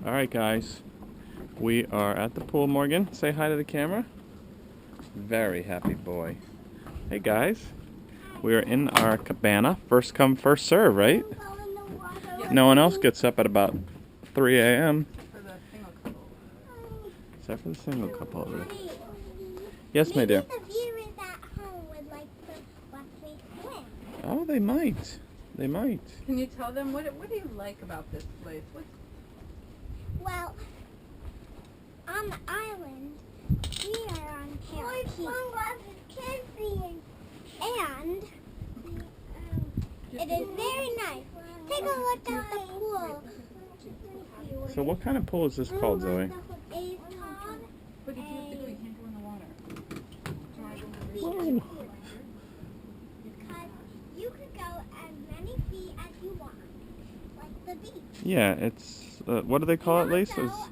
Alright guys, we are at the pool. Morgan, say hi to the camera. Very happy boy. Hey guys, we are in our cabana. First come, first serve, right? No one else gets up at about 3 a.m. Except for the single couple over there. Yes, my dear. Oh, they might. They might. Can you tell them what do you like about this place? Well, on the island, we are on Parrot Cay, and it is very nice. Take a look at the pool. So what kind of pool is this called, Zoe? It's called What did you have to do? You can't go in the water. Whoa. because you could go as many feet as you want, like the beach. Yeah, it's, what do they call it, Lisa? Also,